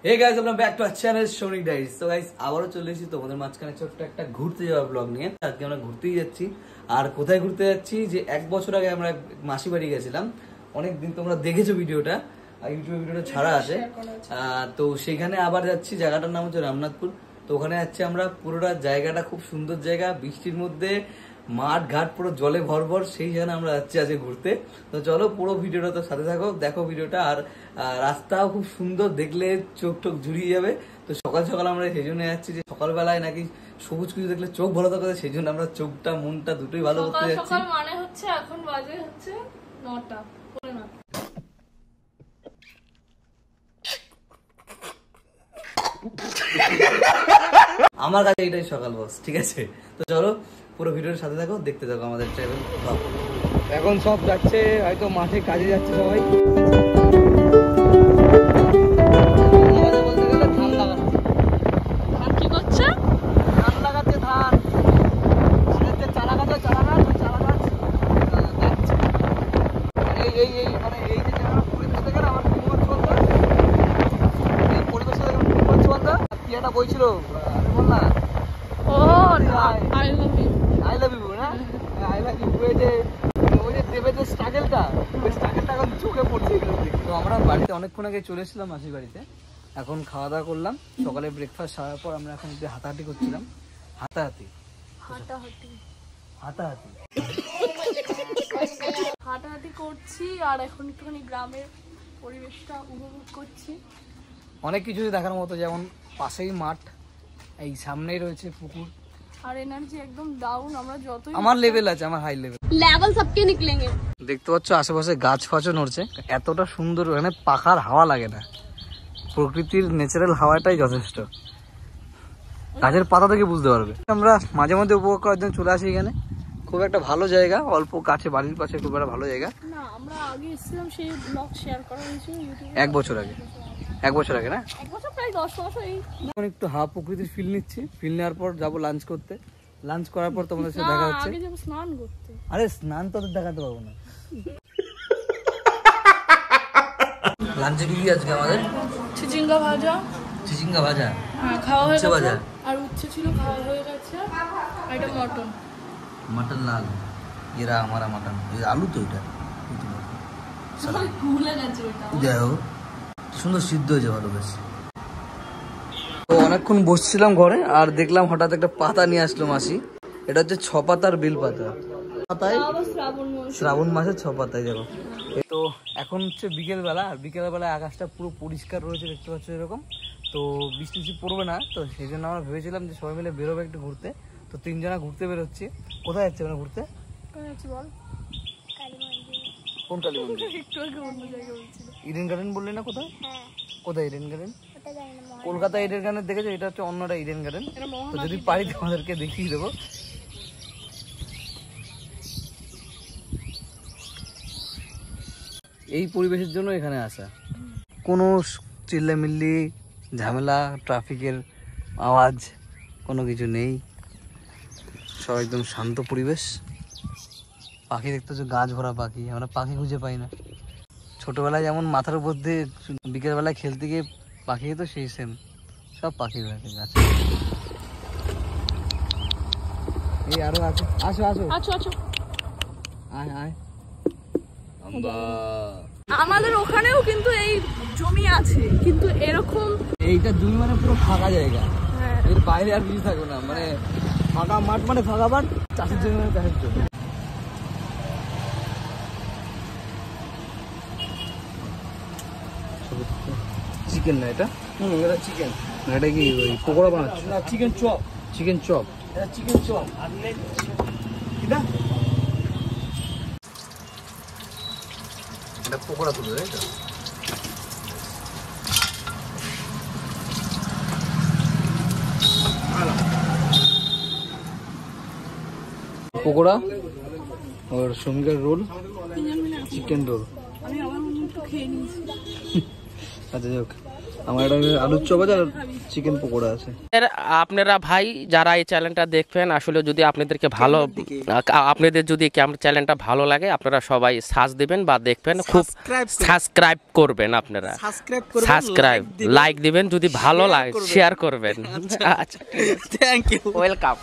Hey guys, welcome back to our channel Shonic Diaries. So guys, আবারো চলে এসেছি তোমাদের মাঝখানে ছোট্ট একটা ঘুরতে যাওয়ার ব্লগ নিয়ে। আজকে আমরা ঘুরতেই যাচ্ছি। আর কোথায় ঘুরতে যাচ্ছি যে 1 বছর আগে আমরা মাসি বাড়ি গেছিলাম। অনেক দিন তোমরা দেখেছো ভিডিওটা, ইউটিউবে ভিডিওটা ছাড়া আছে। তো সেখানে আবার যাচ্ছি, জায়গাটার নাম হচ্ছে রামনাথপুর। তো ওখানে যাচ্ছি আমরা, পুরোটা জায়গাটা খুব সুন্দর জায়গা, বৃষ্টির মধ্যে মাঠ ঘাট পুরো জলে ভরভর, সেইখানে আমরা যাচ্ছি আজকে ঘুরতে। তো চলো পুরো ভিডিওটা তো সাথে থাকো, দেখো ভিডিওটা। আর রাস্তাও খুব সুন্দর, দেখলে চোখ টোক জুড়িয়ে যাবে। তো সকাল সকাল আমরা সেই জন্য যাচ্ছি যে সকালবেলায় নাকি সবুজ কিছু দেখলে চোখ ভালো থাকে, সেই জন্য আমরা চোখটা মনটা দুটোই ভালো করতে যাচ্ছি। সকাল মানে হচ্ছে এখন বাজে হচ্ছে 9টা। আমার কাছে এটাই সকাল বস, ঠিক আছে? তো চলো পুরো ভিডিওর সাথে থাকো, দেখতে থাকো আমাদের ট্রাভেল। এখন সব যাচ্ছে, হয়তো মাঠে কাজে যাচ্ছে সবাই। কি করছে? ধান লাগাচ্ছে, ধান চারা গাছ, চারা গাছ, চারা গাছ এই মানে এই যে জায়গাটা পরিবেশ থেকে না আমার খুব মন চলতো, এই পরিবেশটা দেখে খুব মন চলতো। পিয়াটা বইছিল, বল না ও I love you, I love you না, আই লাভ ইউ। ওই যে দেবের যে স্ট্রাগলটা, ওই স্ট্রাগলটা এখন চোখে পড়ছে। তো আমরা বাড়িতে অনেকক্ষণ আগে চলে এসেছিলাম মাসির বাড়িতে। এখন খাওয়া দাওয়া করলাম, সকালে ব্রেকফাস্ট সারার পর আমরা এখন একটু হাঁটাহাঁটি করছিলাম। হাঁটাহাঁটি হাঁটাহাঁটি করছি আর এখন একটুখানি গ্রামের পরিবেশটা উপভোগ করছি। অনেক কিছু দেখার মতো, যেমন পাশেই মাঠ, এই সামনেই রয়েছে পুকুর। আর এনার্জি একদম ডাউন, আমরা যতই আমার লেভেল আছে, আমার হাই লেভেল সবকে নিকলেঙ্গে। দেখতে পাচ্ছ আশেপাশে গাছ ফাছও নড়ছে, এতটা সুন্দর, এখানে পাখার হাওয়া লাগে না, প্রকৃতির ন্যাচারাল হাওয়াটাই যথেষ্ট। গাছের পাতা থেকে বুঝতে পারবে। আমরা মাঝে মধ্যে উপভোগ করার জন্য চলে আসি এখানে। খুব একটা ভালো জায়গা, অল্প কাছে, বাড়ির পাশে খুব একটা ভালো জায়গা। না আমরা আগে এসেছিলাম, সেই ব্লগ শেয়ার করা হয়েছিল ইউটিউবে 1 বছর আগে, 1 বছর আগে না, 1 বছর প্রায় 10 বছর। এই এখন একটু হাওয়া প্রকৃতির ফিল নিচ্ছি, ফিল নেওয়ার পর যাবো লাঞ্চ করতে। লাঞ্চ করার পর তোমাদের সাথে দেখা হচ্ছে। আগে যাব স্নান করতে। আরে স্নান তো দেখাতে পারবো না। লাঞ্চে কি আজকে আমাদের? চিচিঙ্গা ভাজা। চিচিঙ্গা ভাজা, হ্যাঁ খাওয়া হয়ে উচ্ছে গেছে। ভাজা। আর উচ্ছে ছিল, খাওয়া হয়ে গেছে। আর এটা মটন, মটন লাল, এরা আমারা মটন, আলু তো এটা ভুলে গেছে ওটা। দেখো সুন্দর সিদ্ধ হয়েছে, ভালো বেশ। তো অনেকক্ষণ বসছিলাম ঘরে, আর দেখলাম হঠাৎ একটা পাতা নিয়ে আসলো মাসি। এটা হচ্ছে 6 পাতার বেল পাতা, পাতায় শ্রাবণ মাসের 6 পাতায়। দেখো, তো এখন হচ্ছে বিকেল বেলা, আর বিকেল বেলায় আকাশটা পুরো পরিষ্কার রয়েছে, দেখতে পাচ্ছ এরকম। তো বৃষ্টি পড়বে না, তো সেই জন্য আমরা ভেবেছিলাম যে সবাই মিলে বেরোবে একটু ঘুরতে। তো 3 জনা ঘুরতে বেরোচ্ছি। কোথায় যাচ্ছে আমরা ঘুরতে? বল কোন কালী মন্দির? একটু আগে অন্য জায়গায় বলছিল। ইডেন গার্ডেন বললি না? কোথায়? হ্যাঁ, কোথায় ইডেন গার্ডেন? ওটা জানি না। কলকাতায় ইডেন গার্ডেন দেখেছো, এটা হচ্ছে অন্যটা ইডেন গার্ডেন। এটা তো যদি পারি তোমাদেরকে দেখিয়ে দেবো। এই পরিবেশের জন্য এখানে আসা, কোনো চিল্লামিল্লি ঝামেলা, ট্রাফিকের আওয়াজ কোনো কিছু নেই, সব একদম শান্ত পরিবেশ। পাখি দেখতে হচ্ছে, গাছ ভরা পাখি, আমরা পাখি খুঁজে পাই না। ছোটবেলায় যেমন মাথার উপর দিয়ে বিকেলবেলায় খেলতে গিয়ে পাখি তো সেই সেম, সব পাখি গাছ। এই আরো আছে, আসো আসো আচ্ছা আচ্ছা, আয় আয়। আমাদের ওখানেও কিন্তু এই জমি আছে, কিন্তু এরকম এইটা জমি মানে পুরো ফাঁকা জায়গা, হ্যাঁ। এর বাইরে আর কিছু থাকবে না, মানে ফাঁকা মাঠ, মানে ফাঁকা মাঠ, চাষের জমি মানে চাষের জমি। চিকেন না এটা? এটা চিকেন। এটা কি ওই পকোড়া বানাচ্ছে? না, চিকেন চপ। চিকেন চপ, এটা চিকেন চপ। এটা এটা পকোড়া তুলে, তাই তো? পকোড়া আর শ্রমিকের রোল, চিকেন রোল। আমি আমার মনে একটু খেয়ে নিয়েছি। আচ্ছা যাক, আমার একটা আলুর চপ আছে আর চিকেন পকোড়া আছে। আপনারা ভাই যারা এই চ্যানেলটা দেখবেন, আসলে যদি আপনাদেরকে ভালো, আপনাদের যদি চ্যানেলটা ভালো লাগে আপনারা সবাই সার্চ দিবেন বা দেখবেন, খুব সাবস্ক্রাইব করবেন, আপনারা সাবস্ক্রাইব লাইক দিবেন, যদি ভালো লাগে শেয়ার করবেন। আচ্ছা, থ্যাংক ইউ, ওয়েলকাম।